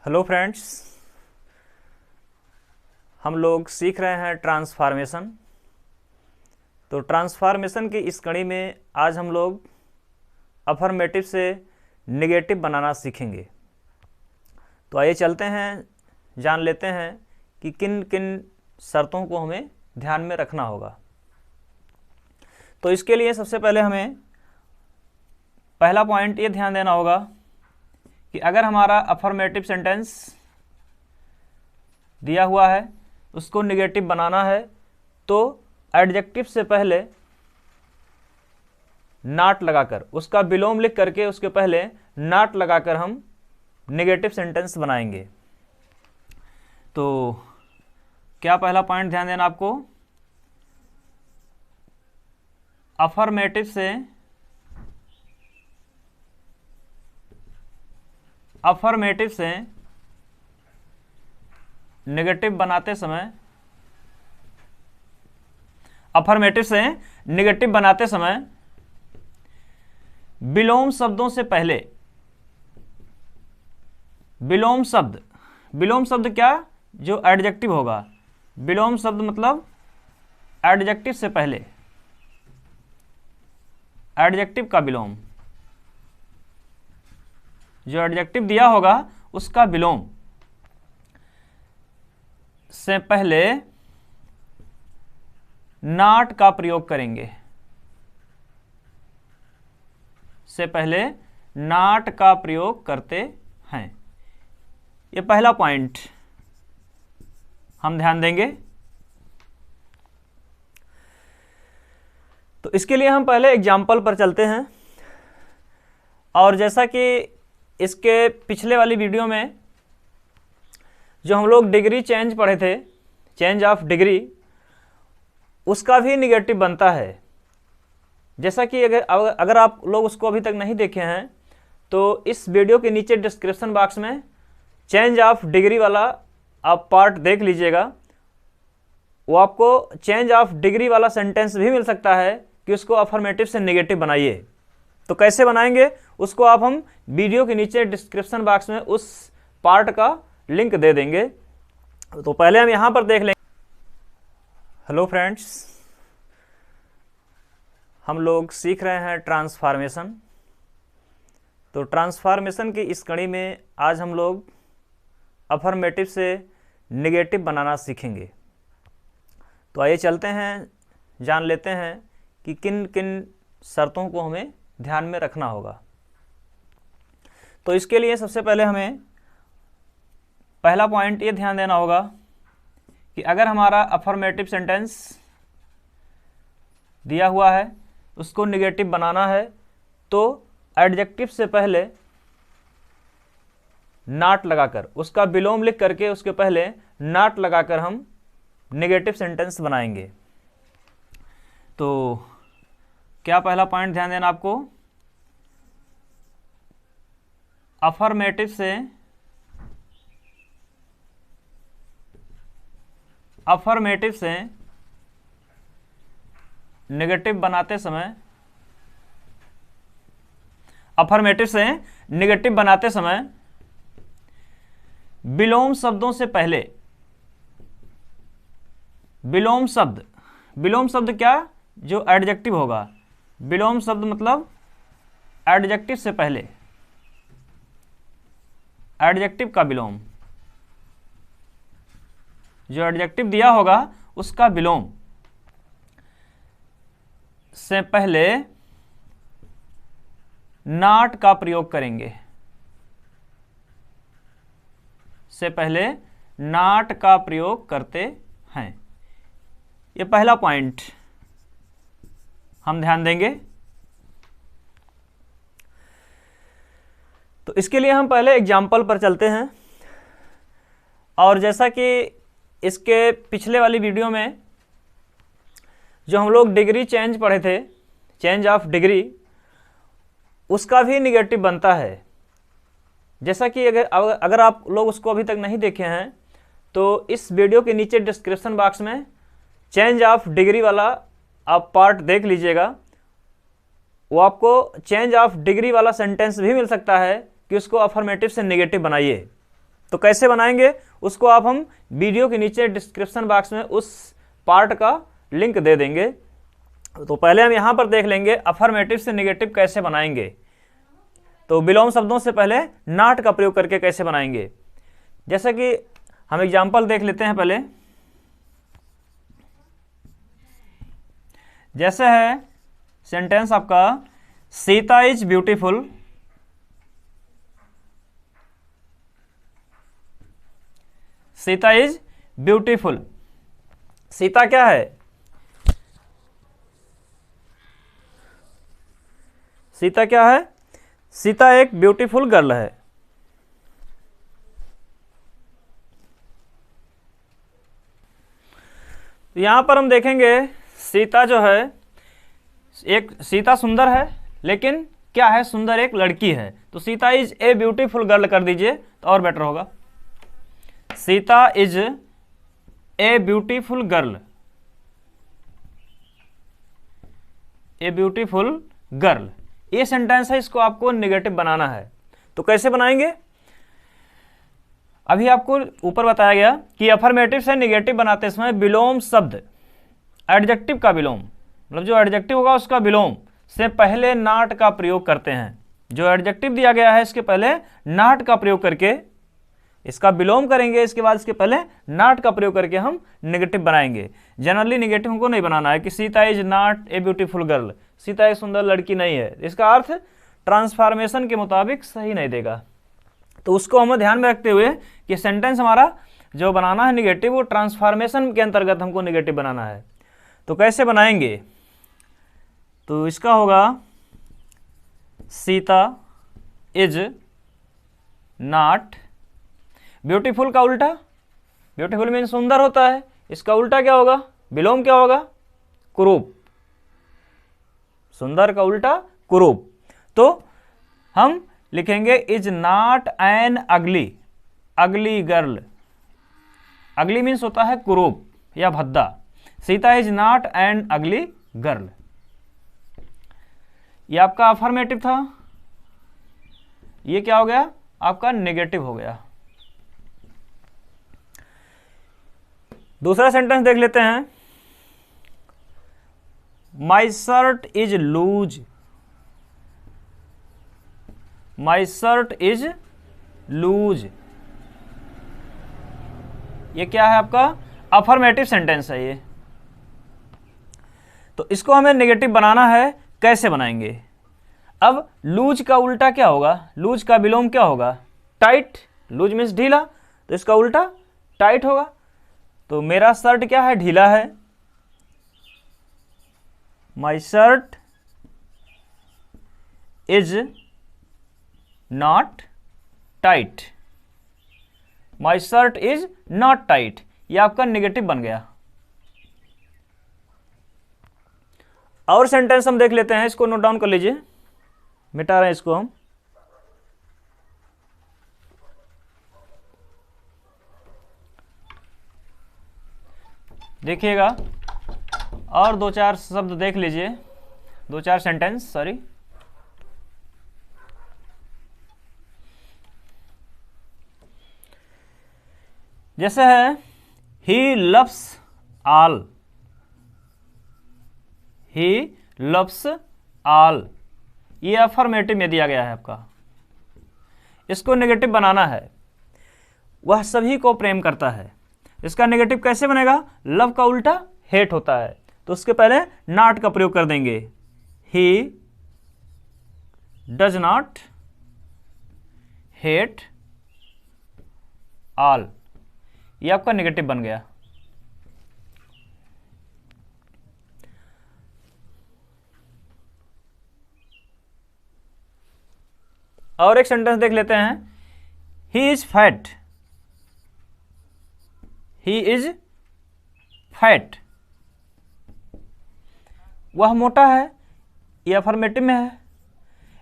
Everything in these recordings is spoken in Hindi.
हेलो फ्रेंड्स, हम लोग सीख रहे हैं ट्रांसफॉर्मेशन। तो ट्रांसफॉर्मेशन की इस कड़ी में आज हम लोग अफर्मेटिव से नेगेटिव बनाना सीखेंगे। तो आइए चलते हैं, जान लेते हैं कि किन किन शर्तों को हमें ध्यान में रखना होगा। तो इसके लिए सबसे पहले हमें पहला पॉइंट ये ध्यान देना होगा कि अगर हमारा अफर्मेटिव सेंटेंस दिया हुआ है, उसको निगेटिव बनाना है, तो एडजेक्टिव से पहले नॉट लगाकर, उसका विलोम लिख करके उसके पहले नॉट लगाकर हम निगेटिव सेंटेंस बनाएंगे। तो क्या पहला पॉइंट ध्यान देना आपको, अफर्मेटिव से नेगेटिव बनाते समय विलोम शब्दों से पहले, विलोम शब्द क्या, जो एडजेक्टिव होगा। विलोम शब्द मतलब एडजेक्टिव से पहले, एडजेक्टिव का विलोम, जो एडजेक्टिव दिया होगा उसका विलोम से पहले नॉट का प्रयोग करेंगे, से पहले नॉट का प्रयोग करते हैं। ये पहला पॉइंट हम ध्यान देंगे। तो इसके लिए हम पहले एग्जाम्पल पर चलते हैं। और जैसा कि इसके पिछले वाली वीडियो में जो हम लोग डिग्री चेंज पढ़े थे, चेंज ऑफ डिग्री, उसका भी निगेटिव बनता है। जैसा कि अगर आप लोग उसको अभी तक नहीं देखे हैं तो इस वीडियो के नीचे डिस्क्रिप्शन बॉक्स में चेंज ऑफ डिग्री वाला आप पार्ट देख लीजिएगा। वो आपको चेंज ऑफ डिग्री वाला सेंटेंस भी मिल सकता है कि उसको अफर्मेटिव से नेगेटिव बनाइए। तो कैसे बनाएंगे उसको आप हम वीडियो के नीचे डिस्क्रिप्शन बॉक्स में उस पार्ट का लिंक दे देंगे। तो पहले हम यहां पर देख लेंगे। हेलो फ्रेंड्स, हम लोग सीख रहे हैं ट्रांसफॉर्मेशन। तो ट्रांसफॉर्मेशन की इस कड़ी में आज हम लोग अफर्मेटिव से नेगेटिव बनाना सीखेंगे। तो आइए चलते हैं, जान लेते हैं कि किन किन शर्तों को हमें ध्यान में रखना होगा। तो इसके लिए सबसे पहले हमें पहला पॉइंट ये ध्यान देना होगा कि अगर हमारा अफर्मेटिव सेंटेंस दिया हुआ है, उसको निगेटिव बनाना है, तो एडजेक्टिव से पहले नॉट लगाकर, उसका विलोम लिख करके उसके पहले नॉट लगाकर हम निगेटिव सेंटेंस बनाएंगे। तो क्या पहला पॉइंट ध्यान देना आपको, अफर्मेटिव से नेगेटिव बनाते समय विलोम शब्दों से पहले, विलोम शब्द क्या, जो एडजेक्टिव होगा। विलोम शब्द मतलब एडजेक्टिव से पहले, एडजेक्टिव का विलोम, जो एडजेक्टिव दिया होगा उसका विलोम से पहले नॉट का प्रयोग करेंगे, से पहले नॉट का प्रयोग करते हैं। ये पहला पॉइंट हम ध्यान देंगे। तो इसके लिए हम पहले एग्जाम्पल पर चलते हैं। और जैसा कि इसके पिछले वाली वीडियो में जो हम लोग डिग्री चेंज पढ़े थे, चेंज ऑफ डिग्री, उसका भी निगेटिव बनता है। जैसा कि अगर आप लोग उसको अभी तक नहीं देखे हैं तो इस वीडियो के नीचे डिस्क्रिप्शन बॉक्स में चेंज ऑफ डिग्री वाला आप पार्ट देख लीजिएगा। वो आपको चेंज ऑफ डिग्री वाला सेंटेंस भी मिल सकता है कि उसको अफर्मेटिव से नेगेटिव बनाइए। तो कैसे बनाएंगे उसको आप हम वीडियो के नीचे डिस्क्रिप्शन बॉक्स में उस पार्ट का लिंक दे देंगे। तो पहले हम यहाँ पर देख लेंगे अफर्मेटिव से नेगेटिव कैसे बनाएंगे। तो विलोम शब्दों से पहले नॉट का प्रयोग करके कैसे बनाएंगे, जैसे कि हम एग्जाम्पल देख लेते हैं पहले। जैसे है सेंटेंस आपका, Sita is beautiful, Sita is beautiful. Sita क्या है? सीता क्या है? सीता एक ब्यूटीफुल गर्ल है। तो यहां पर हम देखेंगे सीता जो है, एक सीता सुंदर है, लेकिन क्या है, सुंदर एक लड़की है। तो Sita is a beautiful girl कर दीजिए तो और बेटर होगा। Sita is a beautiful girl, a beautiful girl, ये सेंटेंस है, इसको आपको नेगेटिव बनाना है। तो कैसे बनाएंगे? अभी आपको ऊपर बताया गया कि अफर्मेटिव से नेगेटिव बनाते समय विलोम शब्द, एडजेक्टिव का विलोम, मतलब जो एडजेक्टिव होगा उसका विलोम से पहले नॉट का प्रयोग करते हैं। जो एडजेक्टिव दिया गया है इसके पहले नॉट का प्रयोग करके इसका विलोम करेंगे, इसके बाद इसके पहले नॉट का प्रयोग करके हम नेगेटिव बनाएंगे। जनरली नेगेटिव को नहीं बनाना है कि Sita is not a beautiful girl, Sita एक सुंदर लड़की नहीं है, इसका अर्थ ट्रांसफॉर्मेशन के मुताबिक सही नहीं देगा। तो उसको हमें ध्यान में रखते हुए कि सेंटेंस हमारा जो बनाना है नेगेटिव, वो ट्रांसफॉर्मेशन के अंतर्गत हमको नेगेटिव बनाना है। तो कैसे बनाएंगे? तो इसका होगा सीता इज नॉट ब्यूटीफुल का उल्टा, ब्यूटीफुल मीन सुंदर होता है, इसका उल्टा क्या होगा? विलोम क्या होगा? कुरूप। सुंदर का उल्टा कुरूप। तो हम लिखेंगे इज नॉट एन अगली, अगली गर्ल, अगली मीन्स होता है कुरूप या भद्दा। सीता इज नॉट एन अगली गर्ल, ये आपका अफर्मेटिव था, ये क्या हो गया? आपका नेगेटिव हो गया। दूसरा सेंटेंस देख लेते हैं। My shirt is loose, my shirt is loose, ये क्या है आपका? अफर्मेटिव सेंटेंस है ये। तो इसको हमें नेगेटिव बनाना है, कैसे बनाएंगे? अब लूज का उल्टा क्या होगा? लूज का विलोम क्या होगा? टाइट। लूज मीन्स ढीला, तो इसका उल्टा टाइट होगा। तो मेरा शर्ट क्या है? ढीला है। माई shirt is not tight, my shirt is not tight, ये आपका नेगेटिव बन गया। और सेंटेंस हम देख लेते हैं, इसको नोट डाउन कर लीजिए, मिटा रहे हैं इसको हम। देखिएगा और दो चार शब्द देख लीजिए, दो चार सेंटेंस, सॉरी। जैसे है he loves all, he loves all, ये अफर्मेटिव में दिया गया है आपका। इसको नेगेटिव बनाना है, वह सभी को प्रेम करता है। इसका नेगेटिव कैसे बनेगा? लव का उल्टा हेट होता है, तो उसके पहले नॉट का प्रयोग कर देंगे। He does not hate all, ये आपका नेगेटिव बन गया। और एक सेंटेंस देख लेते हैं। He is fat, he is fat, वह मोटा है, ये अफर्मेटिव में है।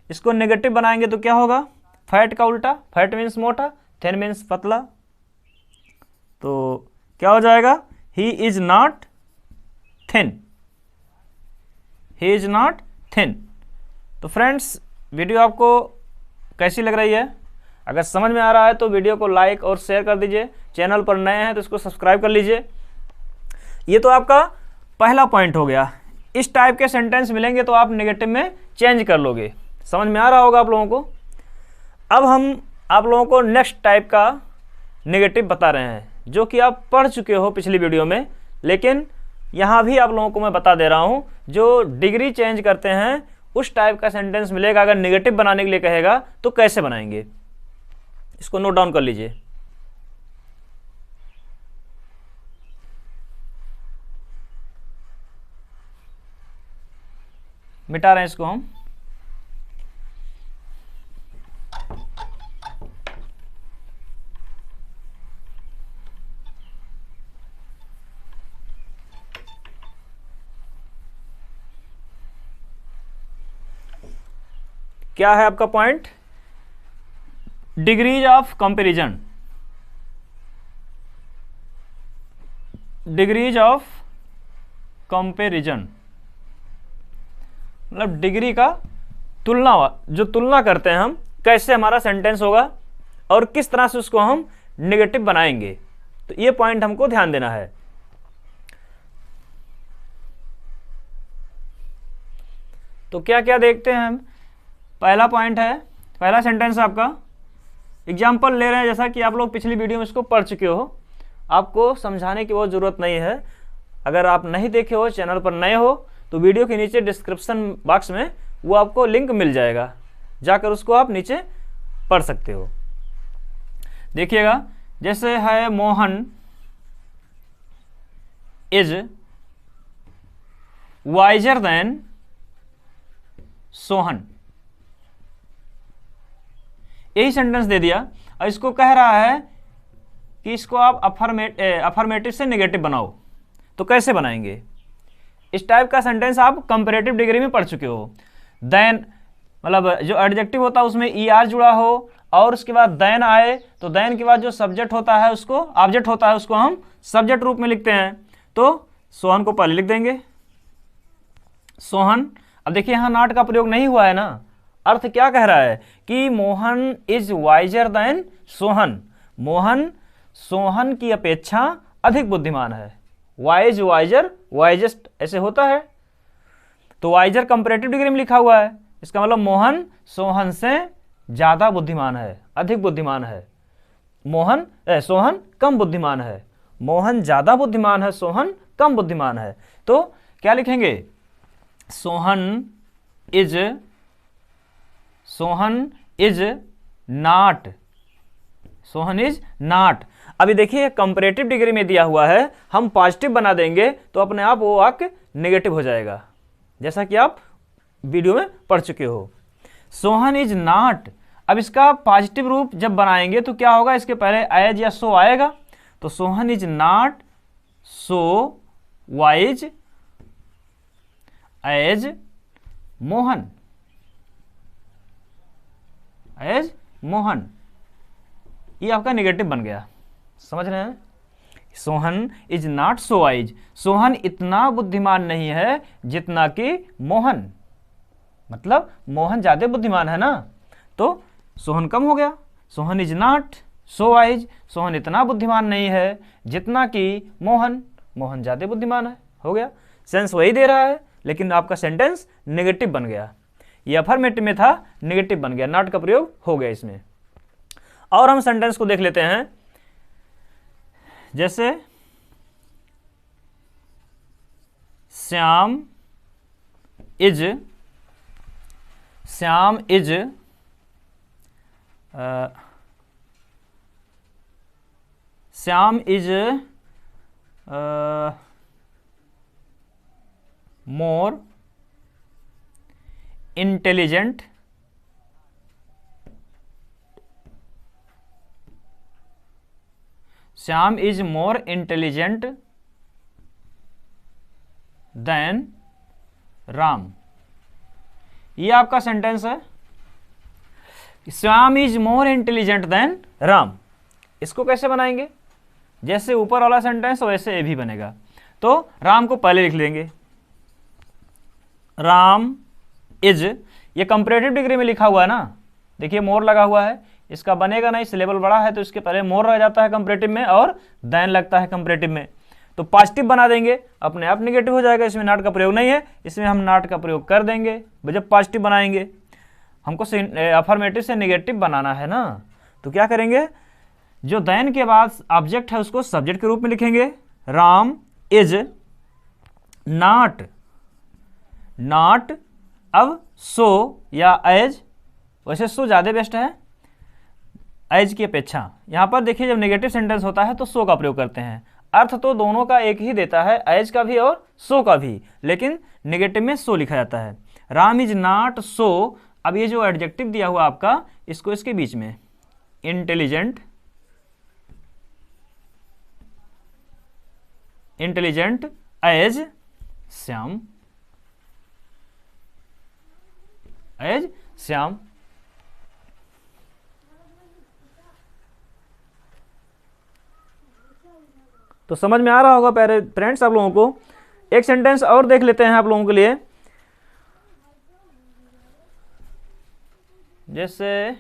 इसको नेगेटिव बनाएंगे तो क्या होगा? फैट का उल्टा, फैट मीन्स मोटा, थिन मीन्स पतला, तो क्या हो जाएगा? He is not thin, he is not thin. तो फ्रेंड्स, वीडियो आपको कैसी लग रही है? अगर समझ में आ रहा है तो वीडियो को लाइक और शेयर कर दीजिए, चैनल पर नए हैं तो इसको सब्सक्राइब कर लीजिए। ये तो आपका पहला पॉइंट हो गया। इस टाइप के सेंटेंस मिलेंगे तो आप नेगेटिव में चेंज कर लोगे। समझ में आ रहा होगा आप लोगों को। अब हम आप लोगों को नेक्स्ट टाइप का नेगेटिव बता रहे हैं, जो कि आप पढ़ चुके हो पिछली वीडियो में, लेकिन यहाँ भी आप लोगों को मैं बता दे रहा हूँ। जो डिग्री चेंज करते हैं उस टाइप का सेंटेंस मिलेगा। अगर नेगेटिव बनाने के लिए कहेगा तो कैसे बनाएंगे, इसको नोट डाउन कर लीजिए। मिटा रहे हैं इसको हम। क्या है आपका point? Degrees of comparison. Degrees of comparison मतलब डिग्री का तुलना, जो तुलना करते हैं हम, कैसे हमारा सेंटेंस होगा और किस तरह से उसको हम नेगेटिव बनाएंगे। तो ये पॉइंट हमको ध्यान देना है। तो क्या क्या देखते हैं हम। पहला पॉइंट है, पहला सेंटेंस आपका एग्जाम्पल ले रहे हैं, जैसा कि आप लोग पिछली वीडियो में इसको पढ़ चुके हो। आपको समझाने की बहुत ज़रूरत नहीं है। अगर आप नहीं देखे हो, चैनल पर नए हो, तो वीडियो के नीचे डिस्क्रिप्शन बॉक्स में वो आपको लिंक मिल जाएगा, जाकर उसको आप नीचे पढ़ सकते हो। देखिएगा, जैसे है Mohan is visor then Sohan. यही सेंटेंस दे दिया और इसको कह रहा है कि इसको आप अफर्मेटिव से नेगेटिव बनाओ। तो कैसे बनाएंगे? इस टाइप का सेंटेंस आप कंपैरेटिव डिग्री में पढ़ चुके हो। देन मतलब जो एडजेक्टिव होता है उसमें ER जुड़ा हो और उसके बाद देन आए, तो देन के बाद जो सब्जेक्ट होता है उसको, ऑब्जेक्ट होता है उसको हम सब्जेक्ट रूप में लिखते हैं। तो सोहन को पहले लिख देंगे, सोहन। अब देखिए यहाँ नॉट का प्रयोग नहीं हुआ है ना। अर्थ क्या कह रहा है कि Mohan is visor then Sohan. Mohan Sohan की अपेक्षा अधिक बुद्धिमान है। वाइज, वाइजर, वाइजेस्ट ऐसे होता है। तो वाइजर कंपैरेटिव डिग्री में लिखा हुआ है, इसका मतलब मोहन सोहन से ज्यादा बुद्धिमान है, अधिक बुद्धिमान है। सोहन कम बुद्धिमान है। मोहन ज्यादा बुद्धिमान है, सोहन कम बुद्धिमान है। तो क्या लिखेंगे? Sohan is not. Sohan is not. अभी देखिए कंपैरेटिव डिग्री में दिया हुआ है, हम पॉजिटिव बना देंगे तो अपने आप वो वाक्य नेगेटिव हो जाएगा, जैसा कि आप वीडियो में पढ़ चुके हो। Sohan is not. अब इसका पॉजिटिव रूप जब बनाएंगे तो क्या होगा? इसके पहले एज या सो आएगा। तो Sohan is not so wise as Mohan. As Mohan, ये आपका नेगेटिव बन गया। समझ रहे हैं? Sohan is not so wise. Sohan इतना बुद्धिमान नहीं है जितना कि मोहन। मतलब मोहन ज्यादा बुद्धिमान है ना, तो सोहन कम हो गया। Sohan is not so wise. Sohan इतना बुद्धिमान नहीं है जितना कि मोहन। मोहन ज्यादा बुद्धिमान है। हो गया, सेंस वही दे रहा है, लेकिन आपका सेंटेंस नेगेटिव बन गया। ये अफर्मेटिव में था, नेगेटिव बन गया, नॉट का प्रयोग हो गया इसमें। और हम सेंटेंस को देख लेते हैं, जैसे Shyam is more intelligent Shyam is more intelligent than Ram। ये आपका सेंटेंस है। Shyam is more intelligent then Ram. इसको कैसे बनाएंगे? जैसे ऊपर वाला सेंटेंस वैसे ये भी बनेगा। तो राम को पहले लिख लेंगे। राम इज, ये कंपैरेटिव डिग्री में लिखा हुआ है ना, देखिए मोर लगा हुआ है, इसका बनेगा नहीं, सिलेबल बड़ा है तो इसके पहले मोर रह जाता है कंपैरेटिव में और देन लगता है कंपैरेटिव में। तो पॉजिटिव बना देंगे, अपने आप नेगेटिव हो जाएगा, इसमें नॉट का प्रयोग नहीं है, इसमें हम नॉट का प्रयोग कर देंगे। जब पॉजिटिव बनाएंगे, हमको अफर्मेटिव से नेगेटिव बनाना है ना, तो क्या करेंगे, जो देन के बाद ऑब्जेक्ट है उसको सब्जेक्ट के रूप में लिखेंगे। राम इज नॉट, नॉट, अब सो या एज, वैसे सो ज़्यादा बेस्ट है एज की अपेक्षा। यहाँ पर देखिए जब नेगेटिव सेंटेंस होता है तो सो का प्रयोग करते हैं। अर्थ तो दोनों का एक ही देता है, एज का भी और सो का भी, लेकिन नेगेटिव में सो लिखा जाता है। राम इज नॉट सो, अब ये जो एडजेक्टिव दिया हुआ आपका, इसको इसके बीच में intelligent, intelligent as Shyam, as Shyam. तो समझ में आ रहा होगा प्यारे फ्रेंड्स आप लोगों को। एक सेंटेंस और देख लेते हैं आप लोगों के लिए। जैसे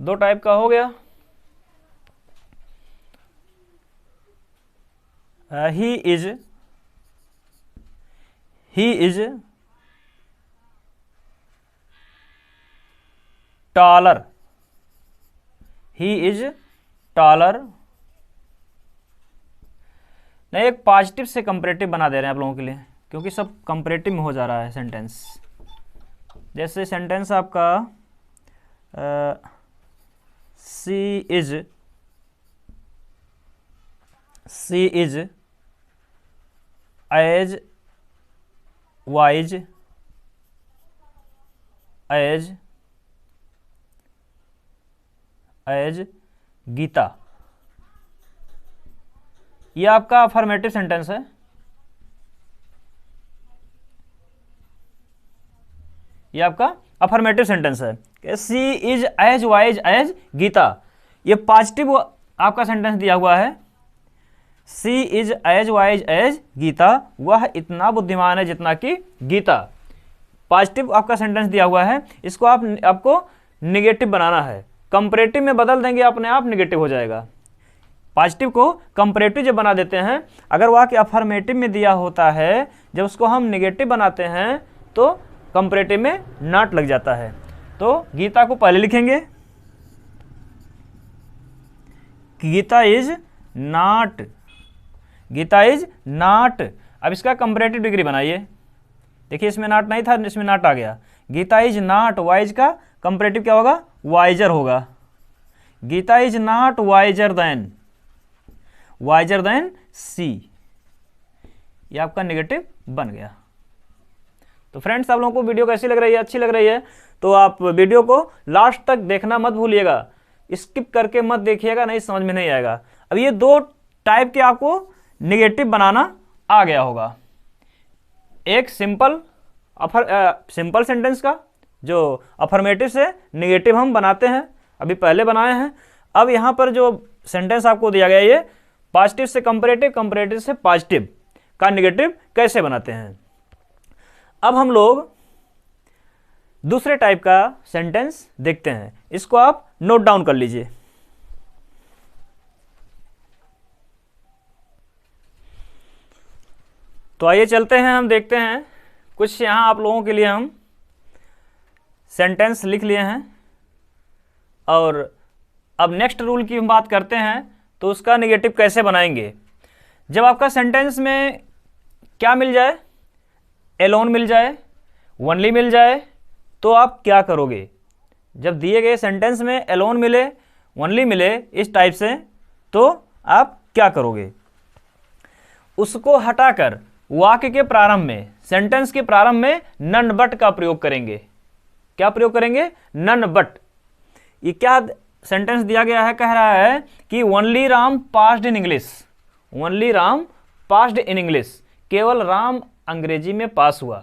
दो टाइप का हो गया, he is taller, he is taller. नहीं, एक पॉजिटिव से कंपैरेटिव बना दे रहे हैं आप लोगों के लिए, क्योंकि सब कंपैरेटिव में हो जा रहा है सेंटेंस। जैसे सेंटेंस आपका she is as wise as Gita, ये आपका अफर्मेटिव सेंटेंस है। ये आपका अफर्मेटिव सेंटेंस है। She is as wise as Gita, ये पॉजिटिव आपका सेंटेंस दिया हुआ है। She is as wise as Gita, वह इतना बुद्धिमान है जितना कि गीता। पॉजिटिव आपका सेंटेंस दिया हुआ है, इसको आपको निगेटिव बनाना है। कंपैरेटिव में बदल देंगे, अपने आप निगेटिव हो जाएगा। पॉजिटिव को कंपैरेटिव जब बना देते हैं, अगर वह कि अफर्मेटिव में दिया होता है, जब उसको हम निगेटिव बनाते हैं तो कंपैरेटिव में नॉट लग जाता है। तो गीता को पहले लिखेंगे, Geeta is not, Geeta is not. अब इसका कंपैरेटिव डिग्री बनाइए। देखिए इसमें नॉट नहीं था, इसमें नॉट आ गया। गीता इज नॉट वाइज का कंपैरेटिव क्या होगा, वाइजर होगा। Gita is not wiser than she, ये आपका नेगेटिव बन गया। तो फ्रेंड्स आप लोगों को वीडियो कैसी लग रही है, अच्छी लग रही है तो आप वीडियो को लास्ट तक देखना मत भूलिएगा, स्किप करके मत देखिएगा, नहीं समझ में नहीं आएगा। अब ये दो टाइप के आपको नेगेटिव बनाना आ गया होगा। एक सिंपल सेंटेंस का जो अफर्मेटिव से नेगेटिव हम बनाते हैं, अभी पहले बनाए हैं। अब यहाँ पर जो सेंटेंस आपको दिया गया, ये पॉजिटिव से कंपैरेटिव, कंपैरेटिव से पॉजिटिव का नेगेटिव कैसे बनाते हैं। अब हम लोग दूसरे टाइप का सेंटेंस देखते हैं, इसको आप नोट डाउन कर लीजिए। तो आइए चलते हैं, हम देखते हैं कुछ यहाँ आप लोगों के लिए हम सेंटेंस लिख लिए हैं। और अब नेक्स्ट रूल की हम बात करते हैं, तो उसका नेगेटिव कैसे बनाएंगे। जब आपका सेंटेंस में क्या मिल जाए, एलोन मिल जाए, ओनली मिल जाए, तो आप क्या करोगे। जब दिए गए सेंटेंस में एलोन मिले, ओनली मिले, इस टाइप से, तो आप क्या करोगे। उसको हटाकर वाक्य के प्रारंभ में, सेंटेंस के प्रारंभ में नन बट का प्रयोग करेंगे। क्या प्रयोग करेंगे, नन बट। ये क्या सेंटेंस दिया गया है, कह रहा है कि only Ram passed in English, only Ram passed in English, केवल राम अंग्रेजी में पास हुआ,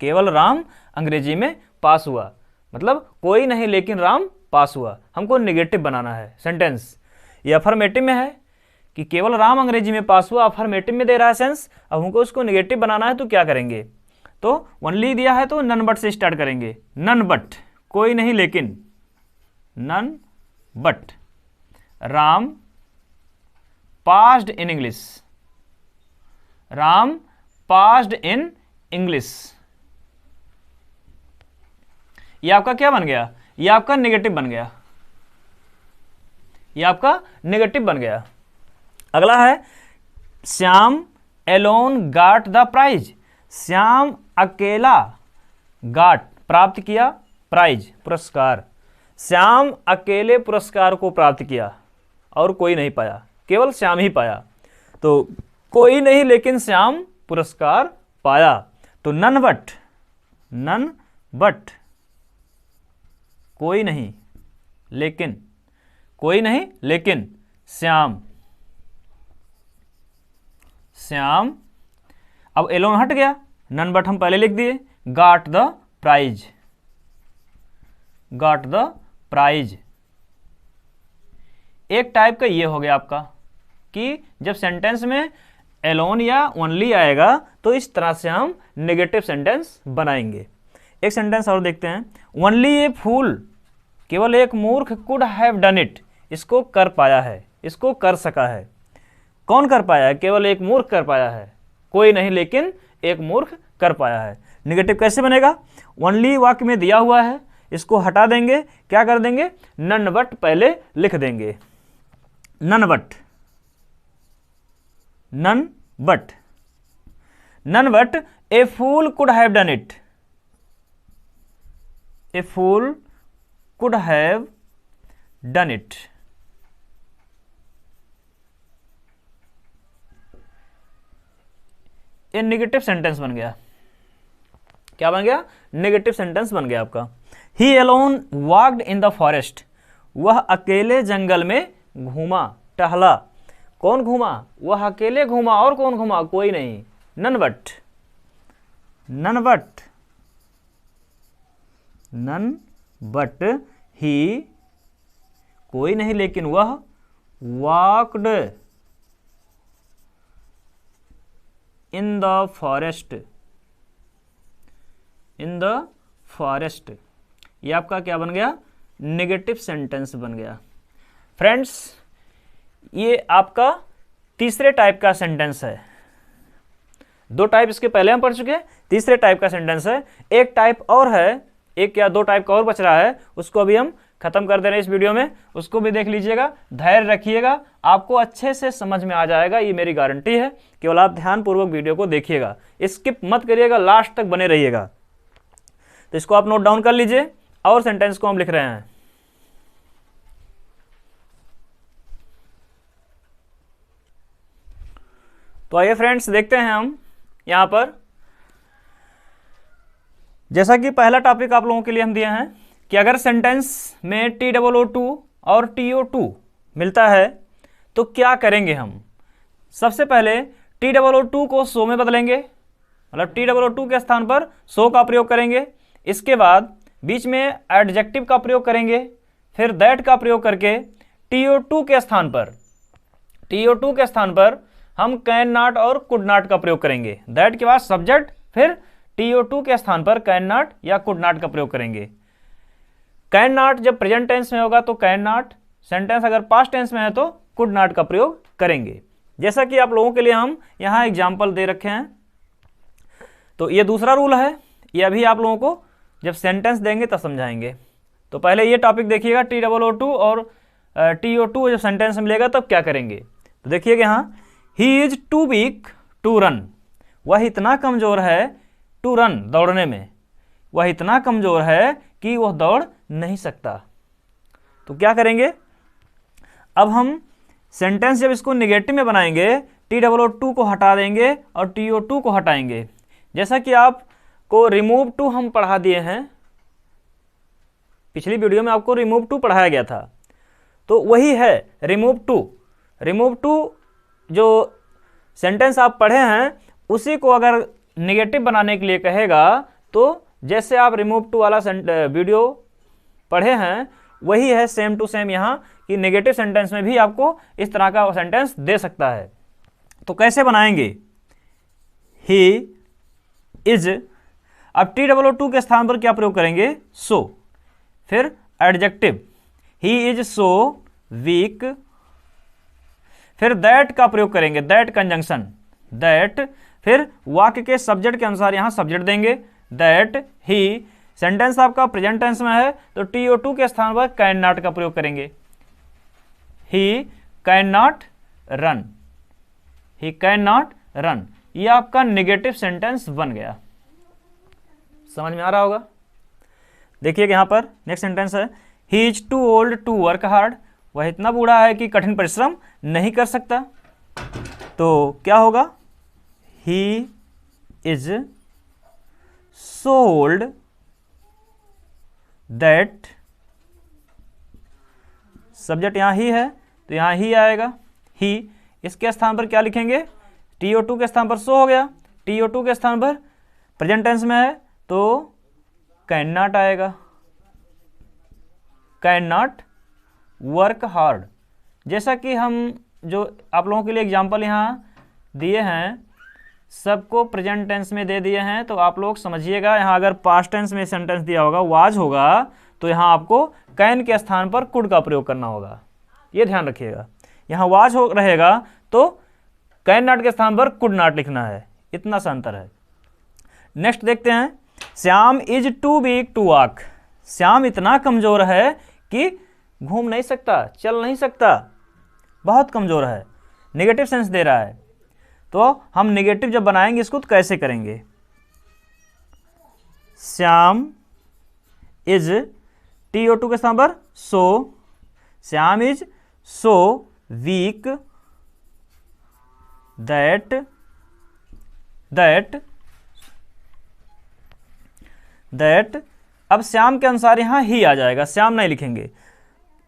केवल राम अंग्रेजी में पास हुआ, मतलब कोई नहीं लेकिन राम पास हुआ। हमको नेगेटिव बनाना है सेंटेंस। ये अफर्मेटिव में है कि केवल राम अंग्रेजी में पास हुआ, अफर्मेटिव में दे रहा है सेंस। अब हमको उसको नेगेटिव बनाना है, तो क्या करेंगे, तो ओनली दिया है तो नन बट से स्टार्ट करेंगे। नन बट, कोई नहीं लेकिन, none but Ram passed in English, Ram passed in English. ये आपका क्या बन गया, ये आपका नेगेटिव बन गया, ये आपका नेगेटिव बन गया। अगला है Shyam alone got the prize, Shyam अकेला गाट प्राप्त किया प्राइज पुरस्कार, श्याम अकेले पुरस्कार को प्राप्त किया और कोई नहीं पाया, केवल श्याम ही पाया। तो कोई नहीं लेकिन श्याम पुरस्कार पाया। तो नन बट कोई नहीं लेकिन, कोई नहीं लेकिन श्याम, श्याम, अब एलोन हट गया, नन बट हम पहले लिख दिए, गाट द प्राइज, गाट द प्राइज। एक टाइप का ये हो गया आपका कि जब सेंटेंस में एलोन या ओनली आएगा तो इस तरह से हम नेगेटिव सेंटेंस बनाएंगे। एक सेंटेंस और देखते हैं, ओनली ए फूल, केवल एक मूर्ख कुड हैव डन इट, इसको कर पाया है, इसको कर सका है। कौन कर पाया है, केवल एक मूर्ख कर पाया है, कोई नहीं लेकिन एक मूर्ख कर पाया है। नेगेटिव कैसे बनेगा, ओनली वाक्य में दिया हुआ है, इसको हटा देंगे, क्या कर देंगे, नन बट पहले लिख देंगे, none but, none but, none but a fool could have done it, a fool could have done it. ये नेगेटिव सेंटेंस बन गया, क्या बन गया, नेगेटिव सेंटेंस बन गया आपका। He alone walked in the forest, वह अकेले जंगल में घूमा टहला। कौन घूमा, वह अकेले घूमा और कौन घूमा, कोई नहीं, none but, none but, none but ही, कोई नहीं लेकिन वह, walked in the forest, in the forest. ये आपका क्या बन गया, नेगेटिव सेंटेंस बन गया। फ्रेंड्स ये आपका तीसरे टाइप का सेंटेंस है, दो टाइप इसके पहले हम पढ़ चुके हैं, तीसरे टाइप का सेंटेंस है। एक टाइप और है, एक या दो टाइप का और बच रहा है, उसको अभी हम खत्म कर दे रहे हैं इस वीडियो में, उसको भी देख लीजिएगा, धैर्य रखिएगा, आपको अच्छे से समझ में आ जाएगा, ये मेरी गारंटी है। केवल आप ध्यानपूर्वक वीडियो को देखिएगा, स्किप मत करिएगा, लास्ट तक बने रहिएगा। तो इसको आप नोट डाउन कर लीजिए और सेंटेंस को हम लिख रहे हैं। तो आइए फ्रेंड्स देखते हैं हम यहां पर, जैसा कि पहला टॉपिक आप लोगों के लिए हम दिए हैं कि अगर सेंटेंस में TOO2 और TO2 मिलता है तो क्या करेंगे हम। सबसे पहले TOO2 को सो में बदलेंगे, मतलब TOO2 के स्थान पर सो का प्रयोग करेंगे। इसके बाद बीच में एडजेक्टिव का प्रयोग करेंगे, फिर दैट का प्रयोग करके TO2 के स्थान पर हम कैन नॉट और कुड नॉट का प्रयोग करेंगे। दैट के बाद सब्जेक्ट, फिर TO2 के स्थान पर कैन नॉट या कुड नॉट का प्रयोग करेंगे। कैन नॉट जब प्रेजेंट टेंस में होगा तो कैन नॉट, सेंटेंस अगर पास्ट टेंस में है तो कुड नॉट का प्रयोग करेंगे। जैसा कि आप लोगों के लिए हम यहां एग्जाम्पल दे रखे हैं। तो ये दूसरा रूल है, ये अभी आप लोगों को जब सेंटेंस देंगे तब समझाएंगे। तो पहले ये टॉपिक देखिएगा, TOO2 और TO2 जब सेंटेंस मिलेगा तब क्या करेंगे। तो देखिएगा यहाँ, he is too weak to run, वह इतना कमजोर है टू रन दौड़ने में, वह इतना कमजोर है कि वह दौड़ नहीं सकता। तो क्या करेंगे, अब हम सेंटेंस जब इसको नेगेटिव में बनाएंगे, TOO2 को हटा देंगे और TO2 को हटाएंगे। जैसा कि आपको रिमूव टू हम पढ़ा दिए हैं, पिछली वीडियो में आपको रिमूव टू पढ़ाया गया था, तो वही है रिमूव टू। रिमूव टू जो सेंटेंस आप पढ़े हैं उसी को अगर नेगेटिव बनाने के लिए कहेगा तो जैसे आप रिमूव टू वाला वीडियो पढ़े हैं वही है सेम टू सेम यहाँ, कि नेगेटिव सेंटेंस में भी आपको इस तरह का सेंटेंस दे सकता है। तो कैसे बनाएंगे, ही इज, अब TOO2 के स्थान पर क्या प्रयोग करेंगे, सो, फिर adjective, he is so week, फिर दैट का प्रयोग करेंगे, दैट कंजंक्शन, दैट, फिर वाक्य के सब्जेक्ट के अनुसार यहां सब्जेक्ट देंगे, दैट ही, सेंटेंस आपका प्रेजेंट टेंस में है तो TO2 के स्थान पर कैन नॉट का प्रयोग करेंगे, he can not run, he can not run, ये आपका नेगेटिव सेंटेंस बन गया। समझ में आ रहा होगा। देखिए यहां पर नेक्स्ट सेंटेंस है, he is too old to work hard, वह इतना बूढ़ा है कि कठिन परिश्रम नहीं कर सकता। तो क्या होगा, he is so old that, subject यहां ही है तो यहां ही आएगा, ही, इसके स्थान पर क्या लिखेंगे, TO2 के स्थान पर सो हो गया, TO2 के स्थान पर प्रेजेंट टेंस में है तो कैन नॉट आएगा, कैन नॉट वर्क हार्ड। जैसा कि हम जो आप लोगों के लिए एग्जाम्पल यहाँ दिए हैं सबको प्रेजेंट टेंस में दे दिए हैं, तो आप लोग समझिएगा। यहाँ अगर पास्ट टेंस में सेंटेंस दिया होगा, वाज होगा, तो यहाँ आपको कैन के स्थान पर कुड का प्रयोग करना होगा, ये ध्यान रखिएगा। यहाँ वाज हो रहेगा तो कैन नॉट के स्थान पर कुड नॉट लिखना है, इतना सा अंतर है। नेक्स्ट देखते हैं, Shyam is too weak to walk, Shyam इतना कमजोर है कि घूम नहीं सकता, चल नहीं सकता, बहुत कमजोर है, नेगेटिव सेंस दे रहा है। तो हम नेगेटिव जब बनाएंगे इसको तो कैसे करेंगे, श्याम इज, TO2 के स्थान पर so, Shyam is so weak that अब श्याम के अनुसार यहां ही आ जाएगा, श्याम नहीं लिखेंगे,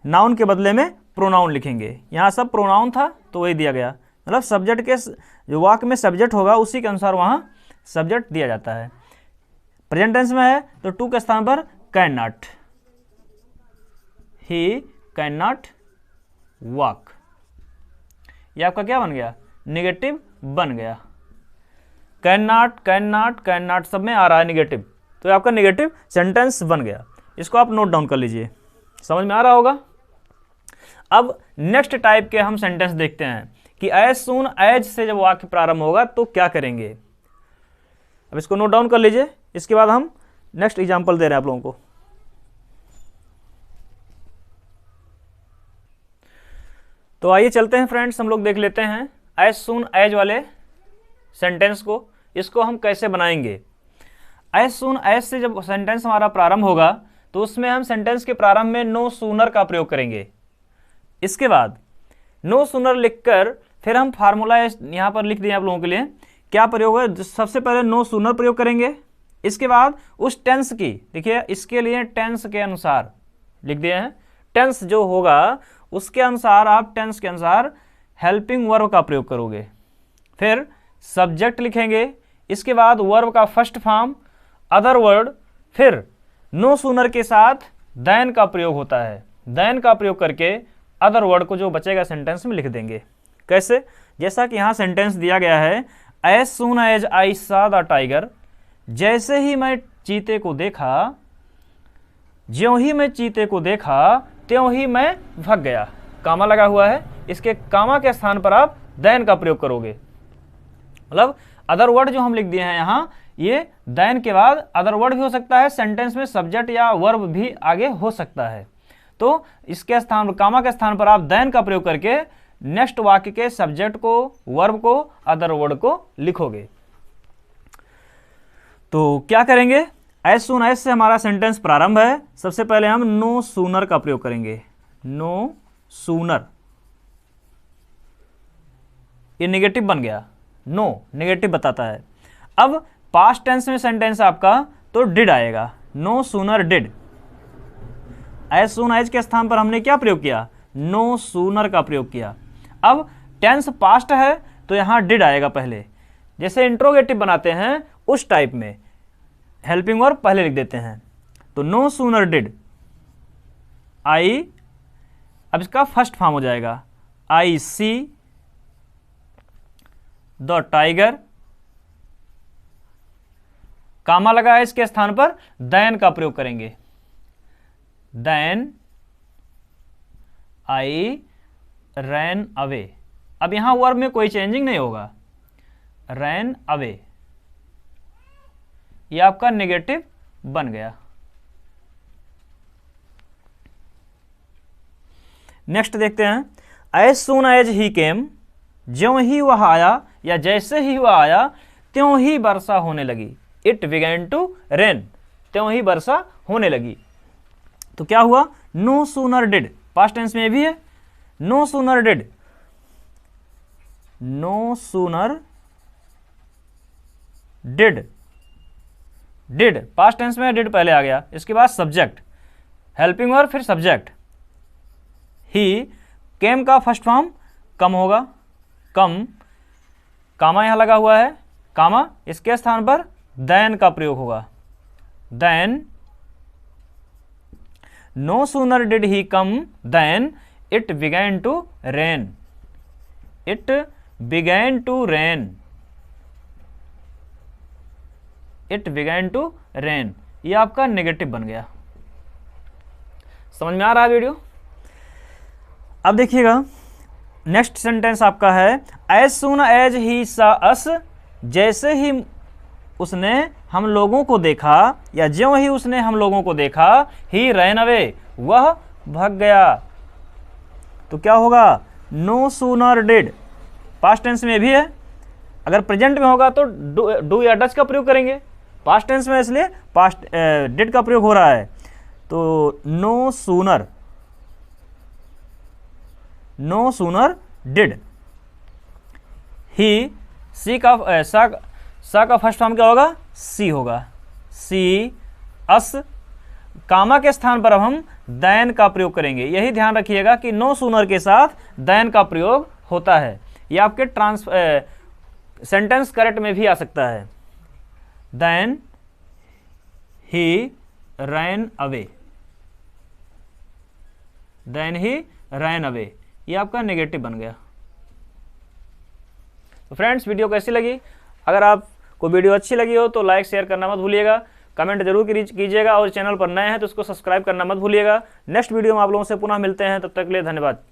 नाउन के बदले में प्रोनाउन लिखेंगे। यहां सब प्रोनाउन था तो वही दिया गया, मतलब सब्जेक्ट के जो वाक्य में सब्जेक्ट होगा उसी के अनुसार वहां सब्जेक्ट दिया जाता है। प्रेजेंट टेंस में है तो टू के स्थान पर can not, he can not walk, ये आपका क्या बन गया, नेगेटिव बन गया। कैन नॉट सब में आ रहा है नेगेटिव, तो आपका नेगेटिव सेंटेंस बन गया। इसको आप नोट डाउन कर लीजिए, समझ में आ रहा होगा। अब नेक्स्ट टाइप के हम सेंटेंस देखते हैं कि एज सून एज से जब वाक्य प्रारंभ होगा तो क्या करेंगे। अब इसको नोट डाउन कर लीजिए, इसके बाद हम नेक्स्ट एग्जांपल दे रहे हैं आप लोगों को। तो आइए चलते हैं फ्रेंड्स, हम लोग देख लेते हैं एज सून एज वाले सेंटेंस को, इसको हम कैसे बनाएंगे। एज सून एज से जब सेंटेंस हमारा प्रारंभ होगा तो उसमें हम सेंटेंस के प्रारंभ में नो सूनर का प्रयोग करेंगे। इसके बाद नो सूनर लिखकर फिर हम फार्मूला यहां पर लिख दिए आप लोगों के लिए, क्या प्रयोग है, सबसे पहले नो सूनर प्रयोग करेंगे। इसके बाद उस टेंस की, देखिए इसके लिए टेंस के अनुसार लिख दिए हैं, टेंस जो होगा उसके अनुसार आप टेंस के अनुसार हेल्पिंग वर्ब का प्रयोग करोगे। फिर सब्जेक्ट लिखेंगे, इसके बाद वर्ब का फर्स्ट फॉर्म अदर वर्ड, फिर नो सूनर के साथ देन का प्रयोग होता है, देन का प्रयोग करके अदर वर्ड को जो बचेगा सेंटेंस में लिख देंगे। कैसे, जैसा कि यहां सेंटेंस दिया गया है, as soon as I saw the tiger, जैसे ही मैं चीते को देखा, ज्यों ही मैं चीते को देखा त्यों ही मैं भाग गया। कामा लगा हुआ है, इसके कामा के स्थान पर आप देन का प्रयोग करोगे, मतलब अदर वर्ड जो हम लिख दिए हैं यहां, ये देन के बाद अदर वर्ड भी हो सकता है, सेंटेंस में सब्जेक्ट या वर्ब भी आगे हो सकता है। तो इसके स्थान, कामा के स्थान पर आप देन का प्रयोग करके नेक्स्ट वाक्य के सब्जेक्ट को, वर्ब को, अदर वर्ड को लिखोगे। तो क्या करेंगे, एज सून एज से हमारा सेंटेंस प्रारंभ है, सबसे पहले हम नो सूनर का प्रयोग करेंगे। नो सूनर, ये नेगेटिव बन गया, नो नेगेटिव बताता है। अब पास्ट टेंस में सेंटेंस आपका तो डिड आएगा, no sooner did. As soon as के स्थान पर हमने क्या प्रयोग किया, नो सूनर का प्रयोग किया। अब टेंस पास्ट है तो यहां डिड आएगा पहले, जैसे इंट्रोगेटिव बनाते हैं उस टाइप में हेल्पिंग वर्ब पहले लिख देते हैं। तो नो सूनर डिड आई, अब इसका फर्स्ट फॉर्म हो जाएगा, आई सी द टाइगर, कामा लगा है इसके स्थान पर देन का प्रयोग करेंगे, देन आई रैन अवे। अब यहां वर्ब में कोई चेंजिंग नहीं होगा, रैन अवे, ये आपका नेगेटिव बन गया। नेक्स्ट देखते हैं, एज सून एज ही केम, ज्यों ही वह आया या जैसे ही वह आया त्यों ही वर्षा होने लगी। इट बिगैन टू रेन, त्यों ही वर्षा होने लगी। तो क्या हुआ, no sooner did, past tense में भी है, no sooner did, no sooner did, did past tense में डिड पहले आ गया, इसके बाद सब्जेक्ट, हेल्पिंग वर्ब फिर सब्जेक्ट। ही, केम का फर्स्ट फॉर्म कम होगा, कम, कामा यहां लगा हुआ है, कामा, इसके स्थान पर देन का प्रयोग होगा, then. No sooner did he come then it began to rain, it began to rain, it began to rain, ये आपका नेगेटिव बन गया। समझ में आ रहा है वीडियो? अब देखिएगा नेक्स्ट सेंटेंस आपका है, एज सून एज ही सा अस, जैसे ही उसने हम लोगों को देखा या ज्यों ही उसने हम लोगों को देखा, ही रैन अवे, वह भाग गया। तो क्या होगा, no sooner did, past tense में भी है, अगर प्रेजेंट में होगा तो डू या डज का प्रयोग करेंगे, पास्ट टेंस में इसलिए पास्ट डिड का प्रयोग हो रहा है। तो no sooner, no sooner did he, सी का सा का फर्स्ट फॉर्म क्या होगा, सी होगा, सी अस, कामा के स्थान पर अब हम देन का प्रयोग करेंगे। यही ध्यान रखिएगा कि नो सूनर के साथ देन का प्रयोग होता है, यह आपके सेंटेंस करेक्ट में भी आ सकता है। Then he ran away, then he ran away, ये आपका नेगेटिव बन गया। तो फ्रेंड्स वीडियो कैसी लगी? अगर आपको वीडियो अच्छी लगी हो तो लाइक शेयर करना मत भूलिएगा, कमेंट जरूर कीजिएगा और चैनल पर नए हैं तो उसको सब्सक्राइब करना मत भूलिएगा। नेक्स्ट वीडियो में आप लोगों से पुनः मिलते हैं, तब तक के लिए धन्यवाद।